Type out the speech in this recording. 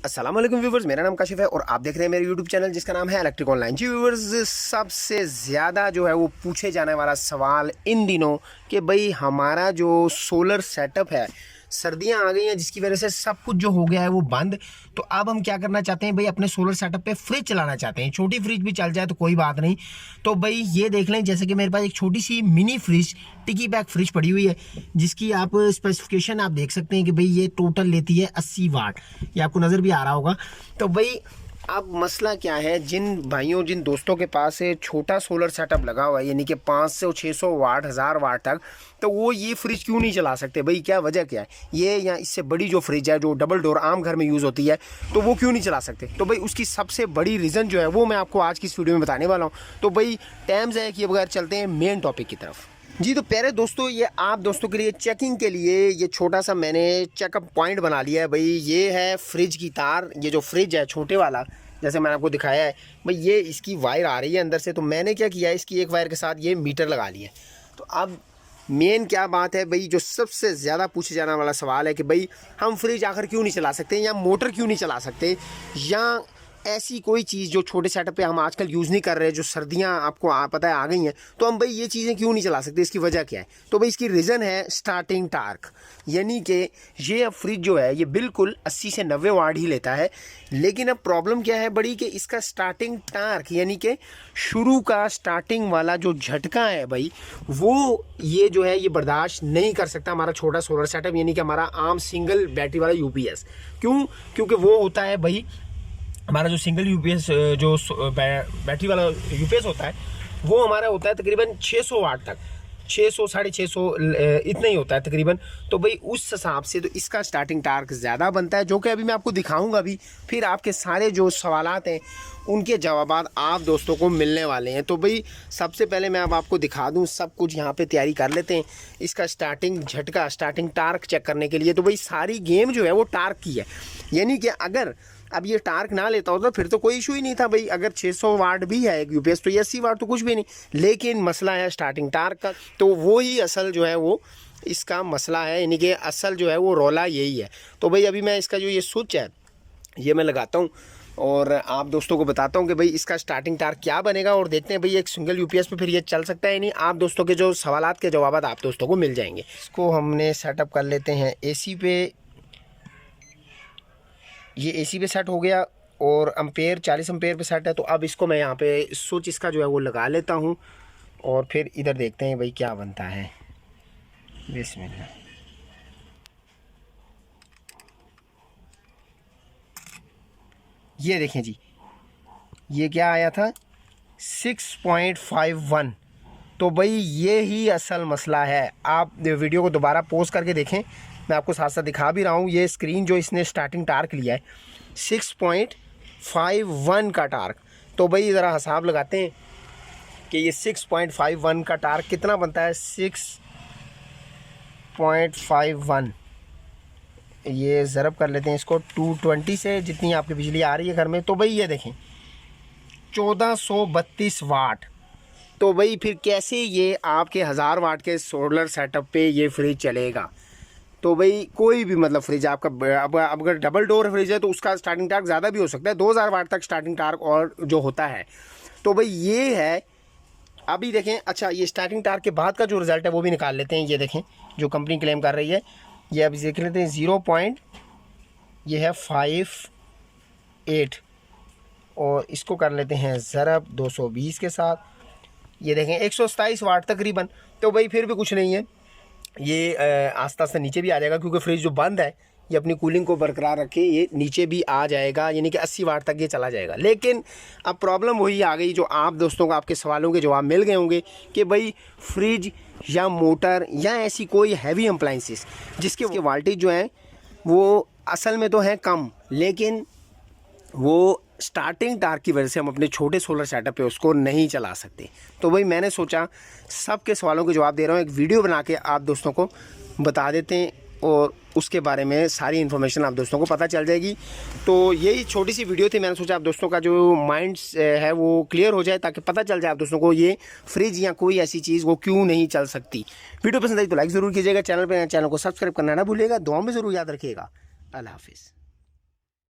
अस्सलाम वालेकुम व्यूवर्स, मेरा नाम काशिफ है और आप देख रहे हैं मेरे यूट्यूब चैनल जिसका नाम है इलेक्ट्रिक ऑनलाइन। जी व्यूवर्स, सबसे ज़्यादा जो है वो पूछे जाने वाला सवाल इन दिनों कि भाई हमारा जो सोलर सेटअप है, सर्दियां आ गई हैं जिसकी वजह से सब कुछ जो हो गया है वो बंद। तो अब हम क्या करना चाहते हैं भाई, अपने सोलर सेटअप पे फ्रिज चलाना चाहते हैं। छोटी फ्रिज भी चल जाए तो कोई बात नहीं। तो भाई ये देख लें, जैसे कि मेरे पास एक छोटी सी मिनी फ्रिज, टिकी बैग फ्रिज पड़ी हुई है, जिसकी आप स्पेसिफिकेशन आप देख सकते हैं कि भाई ये टोटल लेती है 80 वाट। ये आपको नज़र भी आ रहा होगा। तो भाई अब मसला क्या है, जिन भाइयों जिन दोस्तों के पास छोटा सोलर सेटअप लगा हुआ है, यानी कि 500 600 वाट 1000 वाट तक, तो वो ये फ्रिज क्यों नहीं चला सकते भाई? क्या वजह क्या है ये? या इससे बड़ी जो फ्रिज है जो डबल डोर आम घर में यूज़ होती है, तो वो क्यों नहीं चला सकते? तो भाई उसकी सबसे बड़ी रीज़न जो है वो मैं आपको आज की इस वीडियो में बताने वाला हूँ। तो भाई टाइम ज़ाया किए बगैर चलते हैं मेन टॉपिक की तरफ। जी तो प्यारे दोस्तों, ये आप दोस्तों के लिए चेकिंग के लिए ये छोटा सा मैंने चेकअप पॉइंट बना लिया है। भाई ये है फ्रिज की तार, ये जो फ्रिज है छोटे वाला जैसे मैंने आपको दिखाया है, भाई ये इसकी वायर आ रही है अंदर से। तो मैंने क्या किया है, इसकी एक वायर के साथ ये मीटर लगा लिया है। तो अब मेन क्या बात है भाई, जो सबसे ज़्यादा पूछे जाने वाला सवाल है कि भाई हम फ्रिज आखिर क्यों नहीं चला सकते, या मोटर क्यों नहीं चला सकते, या ऐसी कोई चीज़ जो छोटे सेटअप पे हम आजकल यूज़ नहीं कर रहे, जो सर्दियां आपको पता है आ गई हैं, तो हम भाई ये चीज़ें क्यों नहीं चला सकते? इसकी वजह क्या है? तो भाई इसकी रीज़न है स्टार्टिंग टार्क। यानी कि ये अब फ्रिज जो है ये बिल्कुल 80 से 90 वाट ही लेता है, लेकिन अब प्रॉब्लम क्या है बड़ी कि इसका स्टार्टिंग टार्क यानी कि शुरू का स्टार्टिंग वाला जो झटका है भाई, वो ये जो है ये बर्दाश्त नहीं कर सकता हमारा छोटा सोलर सेटअप, यानी कि हमारा आम सिंगल बैटरी वाला यूपीएस। क्योंकि वो होता है भाई, हमारा जो सिंगल यूपीएस जो बैटरी वाला यूपीएस होता है, वो हमारा होता है तकरीबन 600 वाट तक, 600 650 इतना ही होता है तकरीबन। तो भाई उस हिसाब से तो इसका स्टार्टिंग टार्क ज़्यादा बनता है, जो कि अभी मैं आपको दिखाऊंगा भी। फिर आपके सारे जो सवालात हैं उनके जवाबात आप दोस्तों को मिलने वाले हैं। तो भाई सबसे पहले मैं अब आपको दिखा दूं, सब कुछ यहाँ पे तैयारी कर लेते हैं इसका स्टार्टिंग झटका, स्टार्टिंग टार्क चेक करने के लिए। तो भाई सारी गेम जो है वो टार्क की है, यानी कि अगर अब ये टार्क ना लेता होता तो फिर तो कोई इशू ही नहीं था भाई। अगर 600 वाट भी है एक यूपीएस तो ये 80 वाट तो कुछ भी नहीं, लेकिन मसला है स्टार्टिंग टार्क का। तो वो ही असल जो है वो इसका मसला है, यानी कि असल जो है वो रौला यही है। तो भाई अभी मैं इसका जो ये स्विच है ये मैं लगाता हूँ और आप दोस्तों को बताता हूँ कि भाई इसका स्टार्टिंग टार्क क्या बनेगा, और देखते हैं भाई एक सिंगल यूपीएस पे फिर ये चल सकता है नहीं। आप दोस्तों के जो सवालात के जवाब आप दोस्तों को मिल जाएंगे। इसको हमने सेटअप कर लेते हैं एसी पे। ये एसी पे सेट हो गया और एम्पेयर 40 एम्पेयर पे सेट है। तो अब इसको मैं यहाँ पे स्विच इसका जो है वो लगा लेता हूँ और फिर इधर देखते हैं भाई क्या बनता है। बिस्मिल्लाह। ये देखें जी, ये क्या आया था 6.51। तो भाई ये ही असल मसला है। आप वीडियो को दोबारा पॉज करके देखें, मैं आपको साथ साथ दिखा भी रहा हूँ। ये स्क्रीन जो इसने स्टार्टिंग टार्क लिया है 6.51 का टार्क। तो भाई ज़रा हिसाब लगाते हैं कि ये 6.51 का टार्क कितना बनता है। 6.51 ये ज़रब कर लेते हैं इसको 220 से, जितनी आपकी बिजली आ रही है घर में। तो भाई ये देखें 1432 वाट। तो भाई फिर कैसे ये आपके 1000 वाट के सोलर सेटअप पे ये फ्रिज चलेगा? तो भाई कोई भी मतलब फ्रिज आपका, अब अगर डबल डोर फ्रिज है तो उसका स्टार्टिंग टार्क ज़्यादा भी हो सकता है, 2000 वाट तक स्टार्टिंग टार्क और जो होता है। तो भाई ये है। अभी देखें, अच्छा ये स्टार्टिंग टार्क के बाद का जो रिज़ल्ट है वो भी निकाल लेते हैं। ये देखें जो कंपनी क्लेम कर रही है, ये अभी देख लेते हैं 0. ये है 58 और इसको कर लेते हैं ज़रब 220 के साथ। ये देखें 127 वाट तकरीबन। तो भाई फिर भी कुछ नहीं है, ये आस्ता आस्ता नीचे भी आ जाएगा, क्योंकि फ्रिज जो बंद है ये अपनी कूलिंग को बरकरार रखे ये नीचे भी आ जाएगा, यानी कि 80 वाट तक ये चला जाएगा। लेकिन अब प्रॉब्लम वही आ गई जो आप दोस्तों को आपके सवालों के जवाब मिल गए होंगे कि भाई फ्रिज या मोटर या ऐसी कोई हैवी अप्लाइंसेस जिसके वोल्टेज जो है वो असल में तो है कम, लेकिन वो स्टार्टिंग टार्क की वजह से हम अपने छोटे सोलर सेटअप पे उसको नहीं चला सकते। तो भाई मैंने सोचा सबके सवालों के जवाब दे रहा हूँ, एक वीडियो बना के आप दोस्तों को बता देते हैं और उसके बारे में सारी इन्फॉर्मेशन आप दोस्तों को पता चल जाएगी। तो यही छोटी सी वीडियो थी, मैंने सोचा आप दोस्तों का जो माइंड है वो क्लियर हो जाए, ताकि पता चल जाए आप दोस्तों को ये फ्रिज या कोई ऐसी चीज़ वो क्यों नहीं चल सकती। वीडियो पसंद आई तो लाइक ज़रूर कीजिएगा, चैनल को सब्सक्राइब करना ना भूलिएगा, दुआ में ज़रूर याद रखिएगा। अल्लाह हाफिज़।